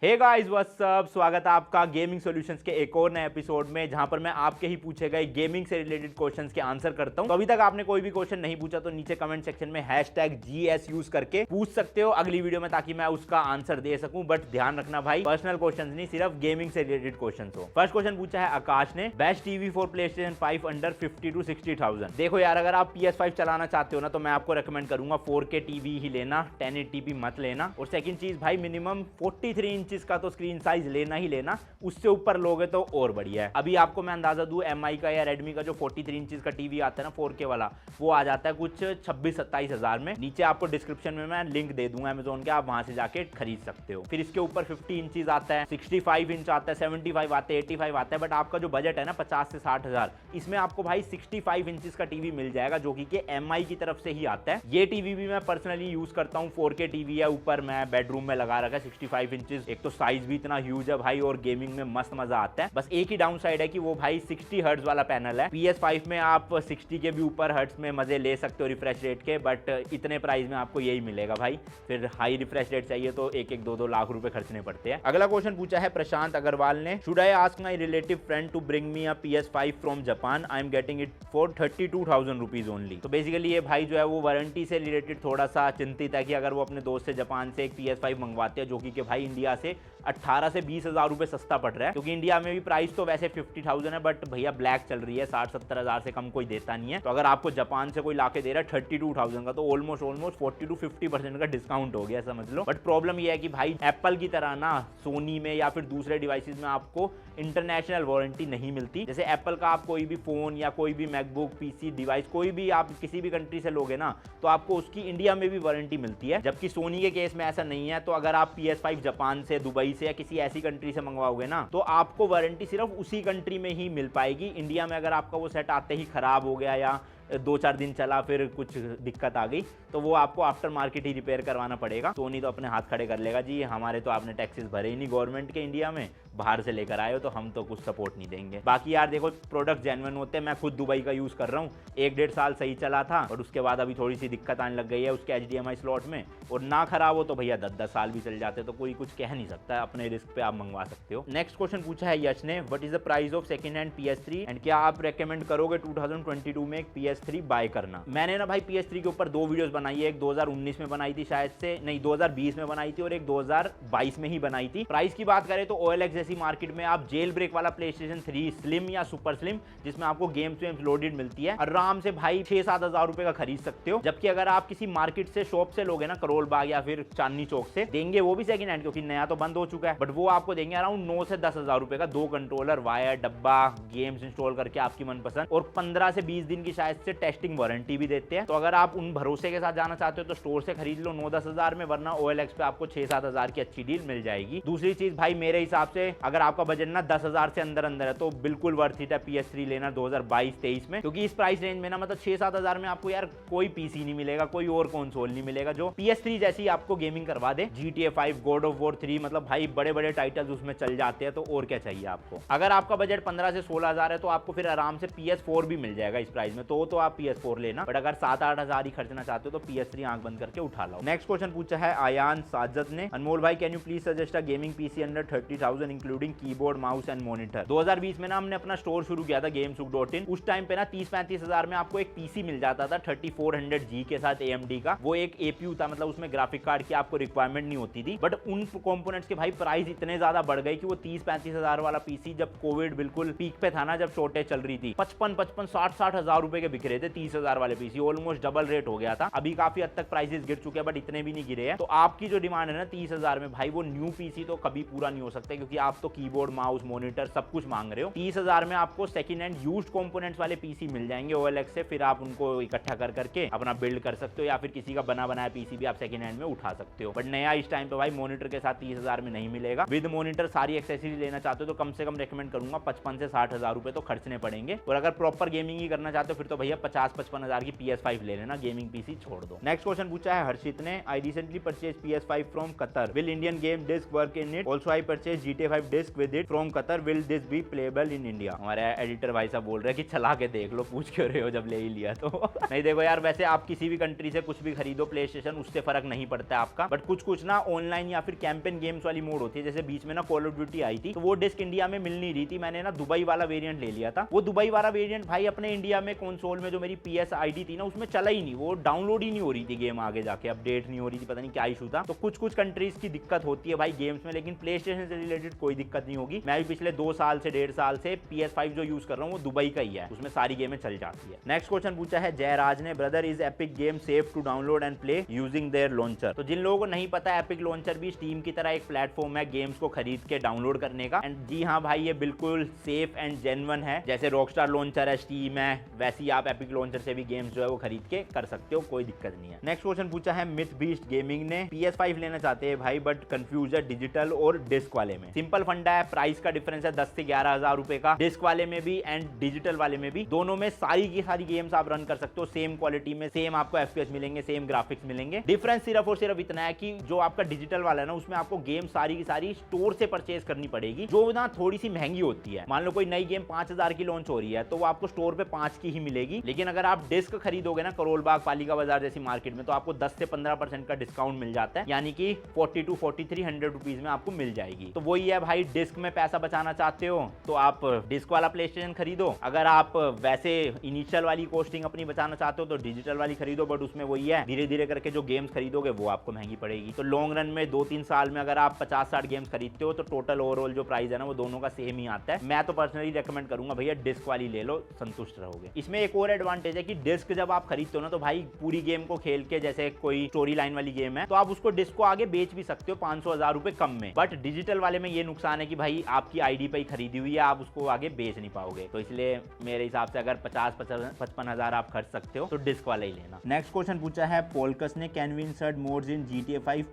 Hey guys what's up, स्वागत है आपका गेमिंग सॉल्यूशंस के एक और नए एपिसोड में, जहां पर मैं आपके ही पूछे गए गेमिंग से रिलेटेड क्वेश्चंस के आंसर करता हूं। तो अभी तक आपने कोई भी क्वेश्चन नहीं पूछा तो नीचे कमेंट सेक्शन में #GS यूज करके पूछ सकते हो अगली वीडियो में, ताकि मैं उसका आंसर दे सकूं। बट ध्यान रखना भाई, पर्सनल क्वेश्चन नहीं, सिर्फ गेमिंग से रिलेटेड क्वेश्चन हो। फर्स्ट क्वेश्चन पूछा है आकाश ने, best TV for PlayStation 5 under 50 to 60,000। देखो यार, अगर आप PS5 चलाना चाहते हो ना तो मैं आपको रेकमेंड करूंगा 4K टीवी ही लेना, 1080p मत लेना। और सेकंड चीज भाई, मिनिमम 43 इंचेस का तो स्क्रीन साइज लेना ही लेना, उससे ऊपर लोगे तो और बढ़िया है। अभी आपको मैं अंदाजा दूं, MI का या Redmi का जो 43 इंचेस का टीवी आता है ना 4K वाला, वो आ जाता है कुछ 26-27 हजार में। नीचे आपको डिस्क्रिप्शन में मैं लिंक दे दूंगा Amazon के, आप वहां से जाके खरीद सकते हो। फिर इसके ऊपर 50 इंचेस आता है, 65 इंच आता है, 75 आता है, 85 आता है। बट आपका जो बजट है ना 50 से 60 हजार, इसमें आपको भाई 65 इंचेस का टीवी मिल जाएगा, जो कि MI की तरफ से ही आता है। ये टीवी भी मैं पर्सनली यूज करता हूँ, 4K टीवी है, ऊपर मैं बेडरूम में लगा रखा है 65 इंचेस। एक तो साइज भी इतना ह्यूज है भाई, और गेमिंग में मस्त मजा आता है। बस एक ही डाउन साइड है कि वो भाई 60 हर्ट्ज वाला पैनल है। PS5 में आप 60 के भी ऊपर हर्ट्ज में मजे ले सकते हो रिफ्रेश रेट के, बट इतने प्राइस में आपको यही मिलेगा भाई। फिर हाई रिफ्रेश रेट चाहिए तो 1-2 लाख रुपए खर्चने पड़ते हैं। अगला क्वेश्चन पूछा है प्रशांत अग्रवाल ने, should I ask my relative friend to bring me a PS5 from Japan, I am getting it for 32,000 rupees only. तो बेसिकली ये भाई जो है वो वारंटी से रिलेटेड थोड़ा सा चिंतित है कि अगर वो अपने दोस्त से जापान से एक PS5 मंगवाते हैं, जो कि भाई इंडिया से 18 से 20 हजार रुपए सस्ता पड़ रहा है, क्योंकि इंडिया में भी प्राइस तो वैसे 50,000 है, बट भैया ब्लैक चल रही है, 60-70 हजार से कम कोई देता नहीं है। तो अगर आपको जापान से कोई लाके दे रहा है 32,000 का, तो ऑलमोस्ट 40 to 50% का डिस्काउंट हो गया, समझ लो। बट प्रॉब्लम यह है कि भाई एप्पल की तरह ना सोनी में या फिर दूसरे डिवाइसेस में आपको इंटरनेशनल वारंटी नहीं मिलती। जैसे एप्पल का आप कोई भी फोन या कोई भी मैकबुक, PC डिवाइस, कोई भी आप किसी भी कंट्री से लोगे ना, तो आपको उसकी इंडिया में भी वारंटी मिलती है, जबकि सोनी के केस में ऐसा नहीं है। तो अगर आप PS5 जापान से, दुबई से या किसी ऐसी कंट्री से मंगवाओगे ना, तो आपको वारंटी सिर्फ उसी कंट्री में ही मिल पाएगी। इंडिया में अगर आपका वो सेट आते ही खराब हो गया या 2-4 दिन चला, फिर कुछ दिक्कत आ गई, तो वो आपको आफ्टर मार्केट ही रिपेयर करवाना पड़ेगा। सोनी तो अपने हाथ खड़े कर लेगा, जी हमारे तो आपने टैक्सेस भरे ही नहीं गवर्नमेंट के इंडिया में, बाहर से लेकर आए हो तो हम तो कुछ सपोर्ट नहीं देंगे। बाकी यार देखो, प्रोडक्ट जेन्युइन होते हैं। मैं खुद दुबई का यूज कर रहा हूँ, 1-1.5 साल सही चला था, और उसके बाद अभी थोड़ी सी दिक्कत आने लग गई है उसके HDMI स्लॉट में, और ना खराब हो तो भैया 10-10 साल भी चल जाते, तो कोई कुछ कह नहीं सकता, अपने रिस्क पे आप मंगवा सकते हो। नेक्स्ट क्वेश्चन पूछा है यश ने, what is the price of second hand PS3 and क्या आप रेकमेंड करोगे 2022 में एक PS3 बाय करना। मैंने ना भाई PS3 के ऊपर 2 वीडियोस बनाई है, एक 2019 में बनाई थी शायद से, नहीं 2020 में बनाई थी, और एक 2022 में ही बनाई थी। प्राइस की बात करें तो OLX जैसी मार्केट में आप जेल ब्रेक वाला PlayStation 3 स्लिम या सुपर स्लिम, जिसमें आपको गेम्स वेम्स लोडेड मिलती है, आराम से भाई 6-7 हजार रुपए का खरीद सकते हो। जबकि अगर आप किसी मार्केट से, शॉप से लोगे ना, करोल बाग या फिर चांदनी चौक से, देंगे वो भी सेकंड हैंड, क्योंकि नया तो बंद हो चुका है, बट वो आपको देंगे अराउंड 9 से 10 हजार रुपए का, 2 कंट्रोलर, वायर, डब्बा, गेम्स इंस्टॉल करके आपकी मनपसंद, और 15 से 20 दिन की शायद से टेस्टिंग वारंटी भी देते हैं। तो अगर आप उन भरोसे के साथ जाना चाहते हो तो स्टोर से खरीद लो 9-10 हजार में, वरना OLX पे आपको 6-7 हजार की अच्छी डील मिल जाएगी। दूसरी चीज भाई, मेरे हिसाब से अगर आपका बजट ना 10 हजार से अंदर है तो बिल्कुल वर्थ इट है PS3 लेना 2022-23 में, क्योंकि इस प्राइस रेंज में ना, मतलब 6-7 हजार में आपको यार कोई PC नहीं मिलेगा, कोई और कंसोल नहीं मिलेगा जो PS3 जैसी आपको गेमिंग करवा दे। GTA 5, God of War 3, मतलब भाई बड़े बड़े टाइटल्स उसमें चल जाते हैं, तो और क्या चाहिए आपको। अगर आपका बजट 15 से 16 हजार है तो आपको फिर आराम से PS4 भी मिल जाएगा इस प्राइस में, तो आप PS4 लेना। बट अगर 7-8 हजार ही खर्चना चाहते हो तो PS3 आंख बंद करके उठा लो। नेक्स्ट क्वेश्चन पूछा है आयान साजद ने, अनमोल भाई can you please suggest a gaming PC under 30,000 including keyboard, mouse and monitor. 2020 में ना हमने अपना स्टोर शुरू किया था GameSuk.in। उस टाइम पे ना 30-35 हजार में आपको एक PC मिल जाता था 3400G के साथ AMD का। वो एक APU था, मतलब उसमें ग्राफिक कार्ड की आपको रिक्वायरमेंट नहीं होती थी। बट उन कंपोनेंट्स के भाई प्राइस इतने ज्यादा बढ़ गए कि वो 30-35 हजार वाला PC, जब कोविड बिल्कुल पीक पे था ना, जब शॉर्टेज चल रही थी, 55, 60 हजार रुपए के बिक रहे थे 30 हजार वाले PC, ऑलमोस्ट डबल रेट हो गया था। अभी काफी हद तक प्राइसेस गिर चुके हैं, बट इतने भी नहीं गिरे हैं। तो आपकी जो डिमांड है ना 30 हजार में, भाई वो न्यू PC तो कभी पूरा नहीं हो सकता, क्योंकि आप तो कीबोर्ड, माउस, मॉनिटर सब कुछ मांग रहे हो। 30 हजार में आपको सेकंड हैंड यूज्ड कंपोनेंट्स वाले PC मिल जाएंगे OLX से, फिर आप उनको इकट्ठा कर करके अपना बिल्ड कर सकते हो, या फिर किसी का बना बनाया PC भी आप सेकंड हैंड में उठा सकते हो। बट नया इस टाइम पे भाई मॉनिटर के साथ 30 हजार में नहीं मिलेगा। विद मॉनिटर सारी एक्सेसरीज लेना चाहते हो तो कम से कम रेकमेंड करूंगा 55 से 60 हजार रुपए तो खर्चने पड़ेंगे। और अगर प्रॉपर गेमिंग ही करना चाहते हो फिर तो भैया भैया 50-55 हजार की PS5 ले लेना, गेमिंग पीसी छोड़ दो। नेक्स्ट क्वेश्चन पूछा है हर्षित ने, I recently purchase PS5 from Qatar, will Indian game disc work in it, also I purchase GTA 5 disc with it from Qatar, will this be playable in India. हमारे editor भाई साहब बोल रहे हैं कि चला के देख लो, पूछ क्यों रहे हो जब ले ही लिया तो। नहीं देखो यार, वैसे आप किसी भी कंट्री से कुछ भी खरीदो प्ले स्टेशन, उससे फर्क नहीं पड़ता है आपका, बट कुछ ना ऑनलाइन या फिर कैंपेन गेम्स वाली मोड होती है, जैसे बीच में ना कॉल ऑफ ड्यूटी आई थी, तो वो डिस्क इंडिया में मिल नहीं रही थी, मैंने ना दुबई वाला वेरिएंट ले लिया था। वो दुबई वाला वेरिएंट भाई अपने इंडिया में कंसोल में जो मेरी PS ID थी ना, उसमें चला ही नहीं, वो डाउनलोड ही नहीं हो रही थी गेम, आगे जाके अपडेट नहीं हो रही थी, पता नहीं क्या इशू था। तो कुछ कंट्रीज की दिक्कत होती है भाई गेम्स में, लेकिन प्ले स्टेशन से रिलेटेड कोई दिक्कत नहीं होगी। मैं भी पिछले 2 साल से 1.5 साल से PS5 जो यूज कर रहा हूँ वो दुबई का ही है, उसमें सारी गेमें चल जाती है। नेक्स्ट क्वेश्चन पूछा है जयराज ने, brother is epic game safe to download and play using their launcher. तो जिन लोगों को नहीं पता, एपिक लॉन्चर भी स्टीम की तरह एक प्लेटफॉर्म है गेम्स को खरीद के डाउनलोड करने का, एंड जी हाँ भाई, ये बिल्कुल सेफ एंड जेन्युइन है। जैसे रॉकस्टार लॉन्चर है, स्टीम है, वैसे ही आप एपिक लॉन्चर से भी गेम्स जो है वो खरीद के कर सकते हो, कोई दिक्कत नहीं है। नेक्स्ट क्वेश्चन पूछा है मिथ बीस्ट गेमिंग ने, PS5 लेना चाहते हैं भाई बट कंफ्यूज है डिजिटल और डिस्क वाले में। सिंपल फंडा है, प्राइस का डिफरेंस है 10 से 11 हजार रुपए का, डिस्क वाले में भी एंड डिजिटल वाले में भी। दोनों में सारी की सारी गेम्स आप रन कर सकते हो सेम क्वालिटी में, सेम आपको FPS मिलेंगे, सेम ग्राफिक्स मिलेंगे। डिफरेंस सिर्फ और सिर्फ इतना है कि जो आपका डिजिटल वाला है ना, उसमें आपको गेम सारी की सारी स्टोर से परचेज करनी पड़ेगी, जो ना थोड़ी सी महंगी होती है। मान लो कोई नई गेम 5000 की लॉन्च हो रही है, तो वो आपको स्टोर पे 5 की ही मिलेगी, लेकिन अगर आप डिस्क खरीदोगे ना करोल बाग, पालिका बाजार जैसी मार्केट में, तो आपको 10 से 15% का डिस्काउंट मिल जाता है, यानी कि 40 to 4300 रुपीज में आपको मिल जाएगी। तो वही है भाई, डिस्क में पैसा बचाना चाहते हो तो आप डिस्क वाला प्ले स्टेशन खरीदो, अगर आप वैसे इनिशियल वाली कॉस्टिंग अपनी बचाना चाहते हो तो डिजिटल वाली खरीदो, बट उसमें वही है, धीरे धीरे करके जो गेम्स खरीदोगे वो आपको महंगी पड़ेगी। तो लॉन्ग रन में 2-3 साल में अगर आप 50-60 गेम्स खरीदते हो तो टोटल ओवरऑल जो प्राइस है ना वो दोनों का सेम ही आता है। मैं तो पर्सनली रेकमेंड करूंगा भैया डिस्क वाली ले लो, संतुष्ट रहोगे। इसमें एक और एडवांटेज है कि डिस्क जब आप खरीदते हो ना, तो भाई पूरी गेम को खेल के, जैसे कोई स्टोरी लाइन वाली गेम है तो आप उसको डिस्क को आगे बेच भी सकते हो 500-1000 रुपए कम में। बट डिजिटल वाले में ये नुकसान है कि भाई आपकी आईडी पे ही खरीदी हुई है, आप उसको आगे बेच नहीं पाओगे। तो इसलिए मेरे हिसाब से अगर 50-55 हजार आप खर्च सकते हो तो डिस्क वाला ही लेना। नेक्स्ट क्वेश्चन पूछा है पोलकस ने, can we insert mods in GTA 5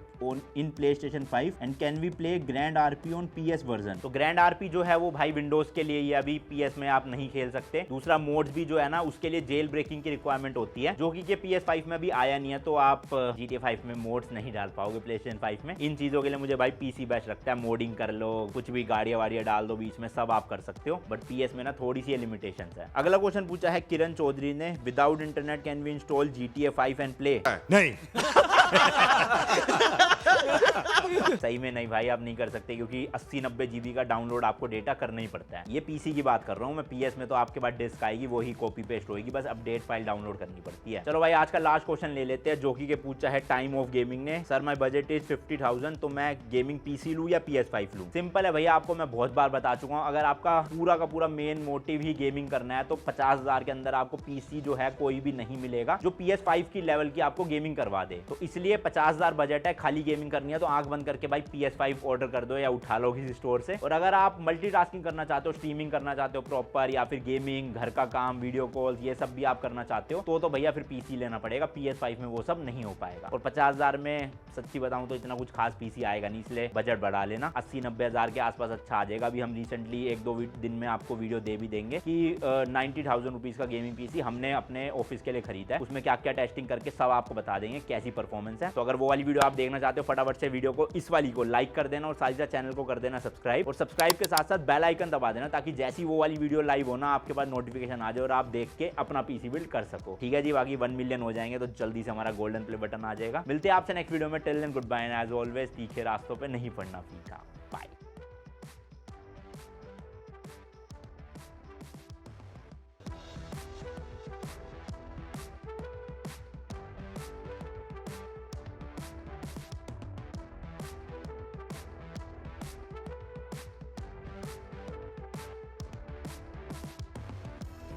in PlayStation 5 and can we play grand RP on PS version. तो ग्रैंड RP जो है वो भाई विंडोज के लिए ही, अभी PS में आप नहीं खेल सकते। दूसरा मोड्स भी जो है ना, उसके लिए जेल ब्रेकिंग की रिक्वायरमेंट होती है, जो कि PS5 में भी आया नहीं है, तो आप GTA 5 में मोड्स नहीं डाल पाओगे PlayStation 5 में। इन चीजों के लिए मुझे भाई PC बेस्ट लगता है, मोडिंग कर लो, कुछ भी गाड़ियां वाड़ियां डाल दो बीच में, सब आप कर सकते हो, बट PS में ना थोड़ी सी लिमिटेशन है। अगला क्वेश्चन पूछा है किरण चौधरी ने, without internet can we install GTA 5 and play. नहीं सही में नहीं भाई, आप नहीं कर सकते, क्योंकि 80-90 GB का डाउनलोड आपको डेटा करना ही पड़ता है। ये PC की बात कर रहा हूँ मैं, PS में तो आपके पास डिस्क आएगी, वही कॉपी पेस्ट होगी, बस अपडेट फाइल डाउनलोड करनी पड़ती है। चलो भाई आज का लास्ट क्वेश्चन ले लेते हैं, जो कि पूछा है टाइम ऑफ गेमिंग ने, सर माय बजट इज 50,000, तो मैं गेमिंग PC लूं या PS5 लूं। सिंपल है भैया, आपको मैं बहुत बार बता चुका हूँ, अगर आपका पूरा का पूरा मेन मोटिव ही गेमिंग करना है तो 50,000 के अंदर आपको PC जो है कोई भी नहीं मिलेगा जो PS5 की लेवल की आपको गेमिंग करवा दे। तो इसलिए 50,000 बजट है, खाली गेमिंग करनी है तो आंख बंद करके भाई PS5 ऑर्डर कर दो या उठा लो किसी स्टोर से। और अगर आप मल्टीटास्किंग करना चाहते हो, स्ट्रीमिंग करना चाहते हो प्रॉपर, या फिर गेमिंग, घर का काम, वीडियो कॉल्स, ये सब भी आप करना चाहते हो तो भैया फिर PC लेना पड़ेगा, PS5 में वो सब नहीं हो पाएगा। और 50,000 में सच्ची बताऊं तो इतना कुछ खास PC आएगा नहीं, इसलिए बजट बढ़ा लेना, 80-90 हजार के आसपास अच्छा आ जाएगा। अभी हम रिसेंटली 1-2 दिन में आपको वीडियो दे भी देंगे कि 90,000 रुपीज का गेमिंग PC हमने अपने ऑफिस के लिए खरीदा है, उसमें क्या क्या टेस्टिंग करके सब आपको बता देंगे कैसी परफॉर्मेंस है। तो अगर वो वाली वीडियो आप देखना चाहते हो, फटाफट से वीडियो को, इस वाली को लाइक कर देना और साजिदा चैनल को कर देना सब्सक्राइब, और सब्सक्राइब के साथ साथ बेल आइकन दबा देना, ताकि जैसी वो वाली वीडियो लाइव हो ना, आपके पास नोटिफिकेशन आ जाए और आप देख के अपना PC बिल्ड कर सको। ठीक है जी, बाकी 1 मिलियन हो जाएंगे तो जल्दी से हमारा गोल्डन प्ले बटन आ जाएगा। मिलते हैं आपसे नेक्स्ट वीडियो में, till then goodbye, as always तीखे रास्तों पे नहीं पड़ना फीका। बाय।